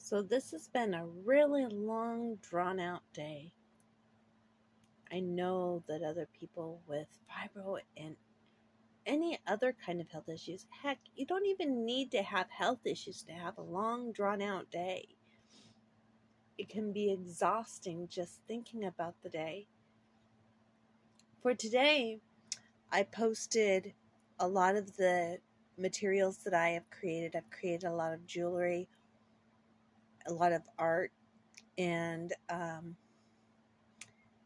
So this has been a really long, drawn-out day. I know that other people with fibro and any other kind of health issues, heck, you don't even need to have health issues to have a long, drawn-out day. It can be exhausting just thinking about the day. For today, I posted a lot of the materials that I have created. I've created a lot of jewelry, a lot of art, and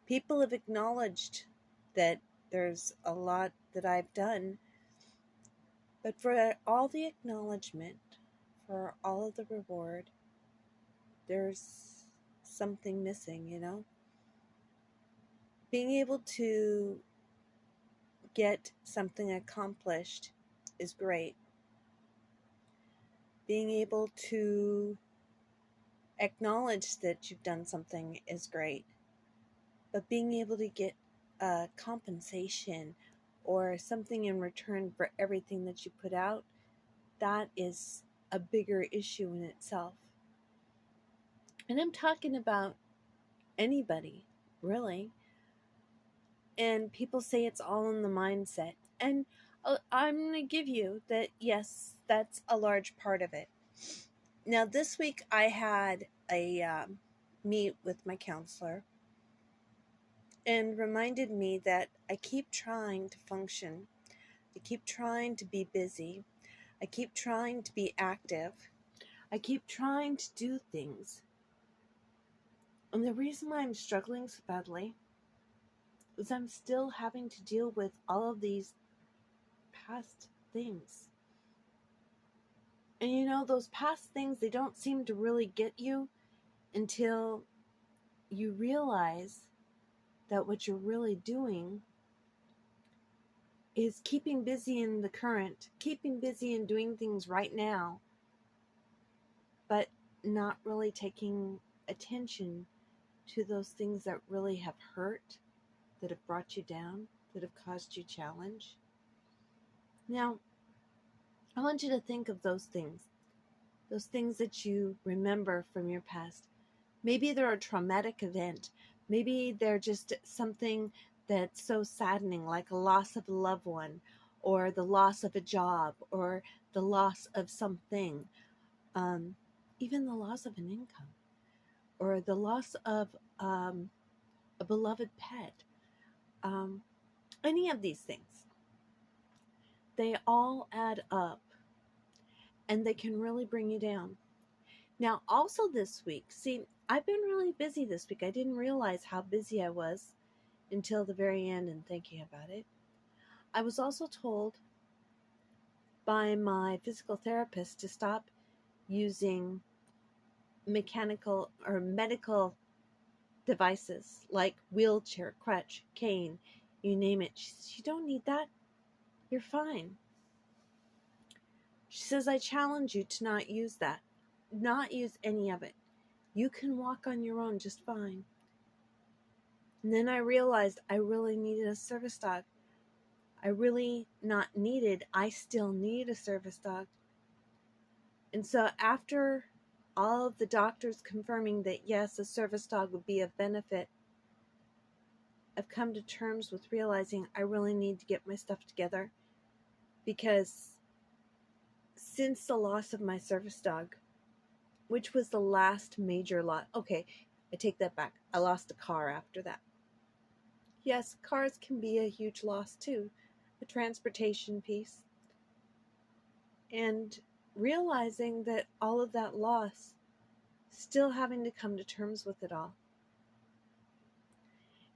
people have acknowledged that there's a lot that I've done, but for all the acknowledgement, for all of the reward, there's something missing, Being able to get something accomplished is great. Being able to acknowledge that you've done something is great. But being able to get compensation or something in return for everything that you put out, that is a bigger issue in itself. And I'm talking about anybody, really. And people say it's all in the mindset. And I'm going to give you that, yes, that's a large part of it. Now, this week I had a meet with my counselor and reminded me that I keep trying to function. I keep trying to be busy. I keep trying to be active. I keep trying to do things. And the reason why I'm struggling so badly is I'm still having to deal with all of these past things. And those past things, they don't seem to really get you until you realize that what you're really doing is keeping busy in the current, keeping busy and doing things right now, but not really taking attention to those things that really have hurt, that have brought you down, that have caused you challenge. Now, I want you to think of those things that you remember from your past. Maybe they're a traumatic event. Maybe they're just something that's so saddening, like a loss of a loved one, or the loss of a job, or the loss of something, even the loss of an income, or the loss of a beloved pet. Any of these things. They all add up, and they can really bring you down. Now, also this week, see, I've been really busy this week. I didn't realize how busy I was until the very end and thinking about it. I was also told by my physical therapist to stop using mechanical or medical devices like wheelchair, crutch, cane, you name it. She says, you don't need that. You're fine. She says, I challenge you to not use that. Not use any of it. You can walk on your own just fine. And then I realized I really needed a service dog. I still need a service dog. And so after all of the doctors confirming that yes, a service dog would be of benefit, I've come to terms with realizing I really need to get my stuff together, because since the loss of my service dog, which was the last major loss, okay, I take that back. I lost a car after that. Yes, cars can be a huge loss too, a transportation piece. And realizing that all of that loss, still having to come to terms with it all.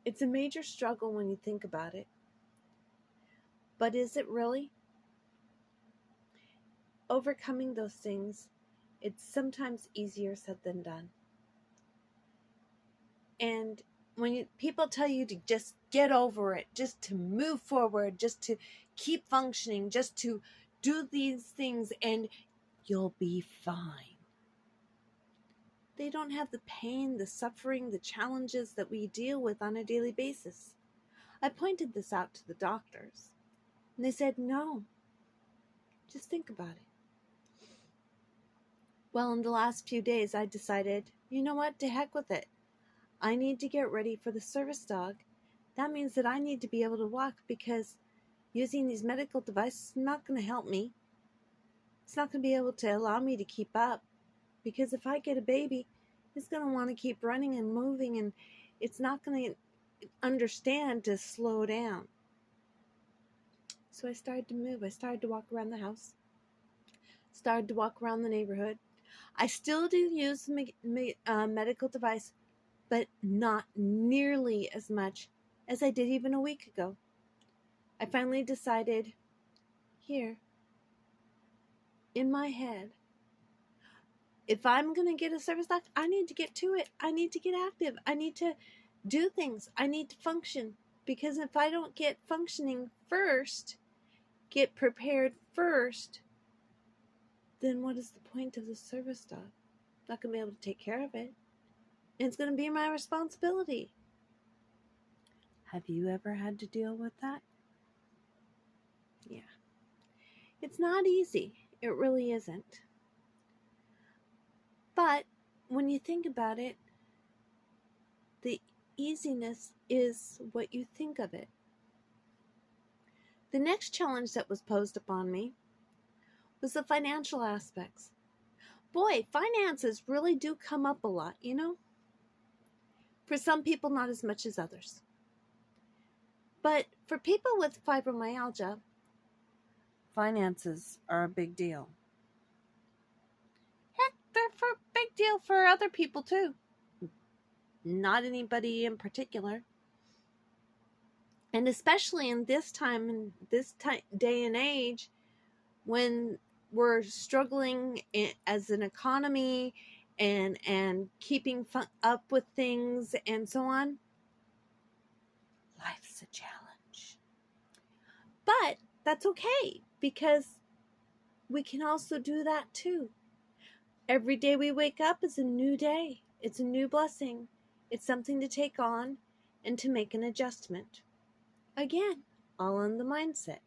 It's a major struggle when you think about it. But is it really? Overcoming those things, it's sometimes easier said than done. And when people tell you to just get over it, just to move forward, just to keep functioning, just to do these things and you'll be fine. They don't have the pain, the suffering, the challenges that we deal with on a daily basis. I pointed this out to the doctors, and they said, no, just think about it. Well, in the last few days, I decided, you know what, to heck with it. I need to get ready for the service dog. That means that I need to be able to walk, because using these medical devices is not going to help me. It's not going to be able to allow me to keep up, because if I get a baby, it's going to want to keep running and moving, and it's not going to understand to slow down. So I started to move. I started to walk around the house, started to walk around the neighborhood. I still do use medical device, but not nearly as much as I did even a week ago. I finally decided, here, in my head, if I'm going to get a service dog, I need to get to it. I need to get active. I need to do things. I need to function. Because if I don't get functioning first, get prepared first, then what is the point of the service dog? I'm not going to be able to take care of it. And it's going to be my responsibility. Have you ever had to deal with that? Yeah. It's not easy. It really isn't. But when you think about it, the easiness is what you think of it. The next challenge that was posed upon me was the financial aspects. Boy, finances really do come up a lot, you know? For some people, not as much as others. But for people with fibromyalgia, finances are a big deal. Heck, they're a big deal for other people too. Not anybody in particular. And especially in this day and age, when we're struggling as an economy and keeping up with things and so on, life's a challenge. But that's okay, because we can also do that too. Every day we wake up is a new day. It's a new blessing. It's something to take on and to make an adjustment. Again, all in the mindset.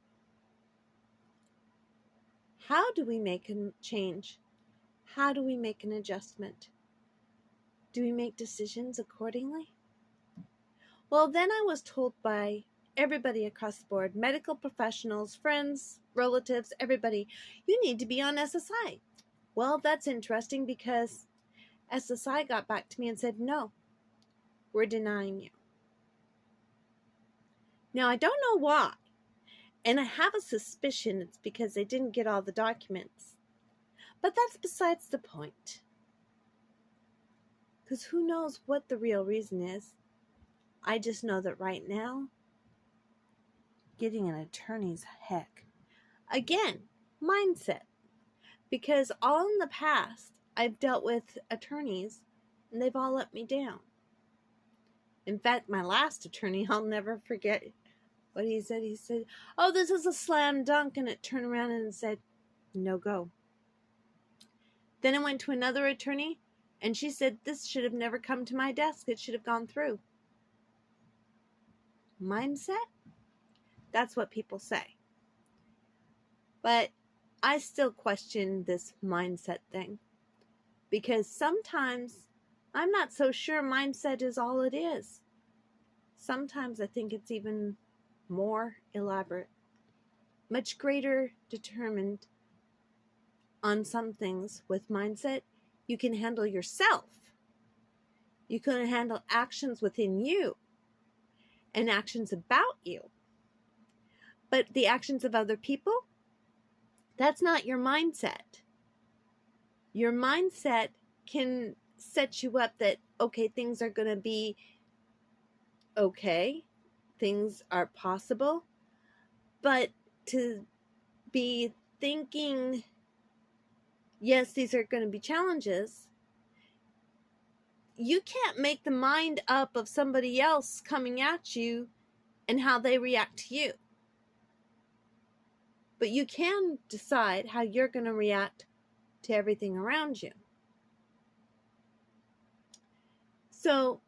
How do we make a change? How do we make an adjustment? Do we make decisions accordingly? Well, then I was told by everybody across the board, medical professionals, friends, relatives, everybody, you need to be on SSI. Well, that's interesting, because SSI got back to me and said, no, we're denying you. Now, I don't know why, and I have a suspicion it's because they didn't get all the documents. But that's besides the point. Because who knows what the real reason is. I just know that right now, getting an attorney's heck. Again, mindset. Because all in the past, I've dealt with attorneys, and they've all let me down. In fact, my last attorney, I'll never forget what he said. He said, oh, this is a slam dunk, and it turned around and said, no go. Then I went to another attorney, and she said, this should have never come to my desk. It should have gone through. Mindset? That's what people say. But I still question this mindset thing, because sometimes I'm not so sure mindset is all it is. Sometimes I think it's even more elaborate, much greater determined on some things. With mindset, you can handle yourself. You can handle actions within you and actions about you. But the actions of other people, that's not your mindset. Your mindset can set you up that, okay, things are going to be okay. Things are possible. But to be thinking, yes, these are going to be challenges, you can't make the mind up of somebody else coming at you and how they react to you. But you can decide how you're going to react to everything around you. So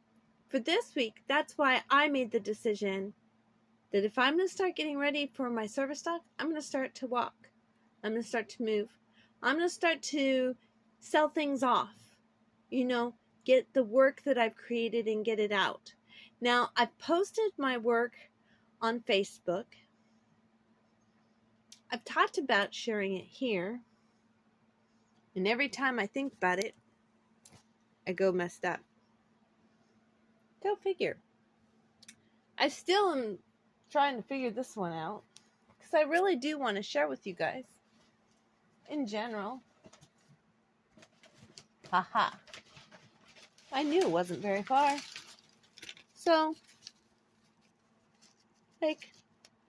for this week, that's why I made the decision that if I'm going to start getting ready for my service dog, I'm going to start to walk. I'm going to start to move. I'm going to start to sell things off, you know, get the work that I've created and get it out. Now, I've posted my work on Facebook. I've talked about sharing it here. And every time I think about it, I go messed up. Go figure. I still am trying to figure this one out, because I really do want to share with you guys in general. Haha. I knew it wasn't very far. So, like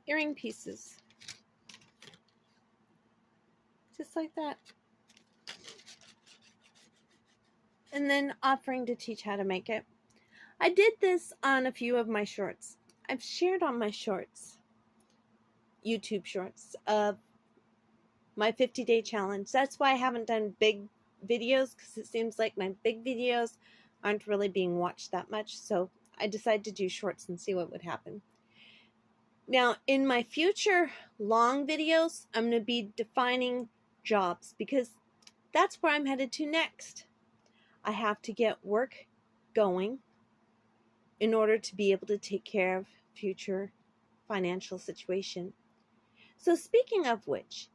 earring pieces. Just like that. And then offering to teach how to make it. I did this on a few of my shorts. I've shared on my shorts, YouTube shorts, of my 50-day challenge. That's why I haven't done big videos, because it seems like my big videos aren't really being watched that much. So I decided to do shorts and see what would happen. Now, in my future long videos, I'm going to be defining jobs, because that's where I'm headed to next. I have to get work going in order to be able to take care of future financial situation. So speaking of which,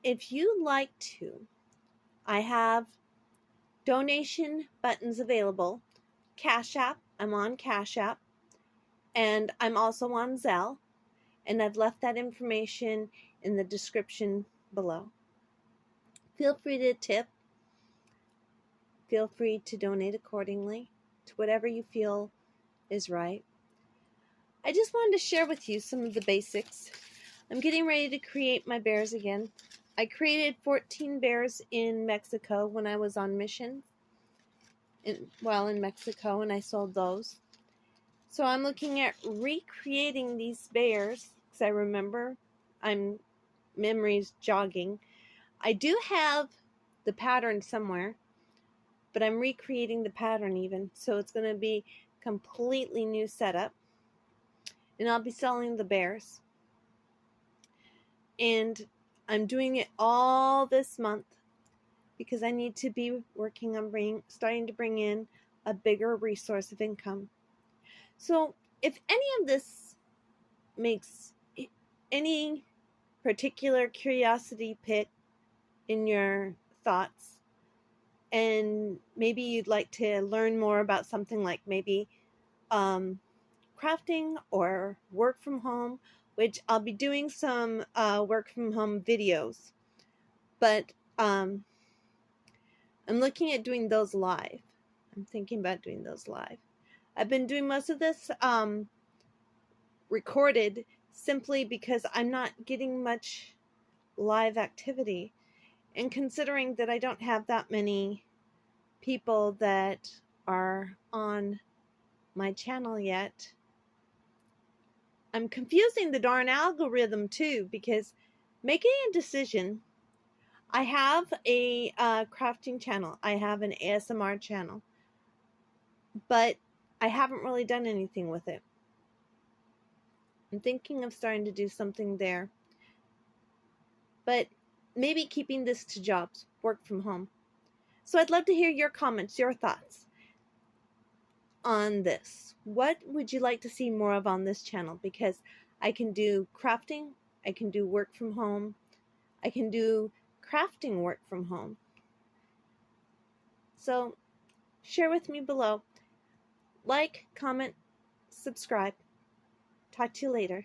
if you like to, I have donation buttons available. Cashapp, I'm on Cashapp, and I'm also on Zell, and I've left that information in the description below. Feel free to tip. Feel free to donate accordingly to whatever you feel is right. I just wanted to share with you some of the basics. I'm getting ready to create my bears again. I created 14 bears in Mexico when I was on mission in Mexico, and I sold those. So I'm looking at recreating these bears, because I remember memories jogging. I do have the pattern somewhere, but I'm recreating the pattern even. So it's going to be completely new setup. And I'll be selling the bears. And I'm doing it all this month because I need to be working on starting to bring in a bigger resource of income. So if any of this makes any particular curiosity pit in your thoughts, and maybe you'd like to learn more about something like maybe crafting or work from home, which I'll be doing some work from home videos, but I'm looking at doing those live. I'm thinking about doing those live. I've been doing most of this recorded simply because I'm not getting much live activity, and considering that I don't have that many people that are on my channel yet, I'm confusing the darn algorithm too, because making a decision, I have a crafting channel, I have an ASMR channel, but I haven't really done anything with it. I'm thinking of starting to do something there, but maybe keeping this to jobs, work from home. So I'd love to hear your comments, your thoughts on this. What would you like to see more of on this channel? Because I can do crafting, I can do work from home, I can do crafting work from home. So share with me below. Like, comment, subscribe. Talk to you later.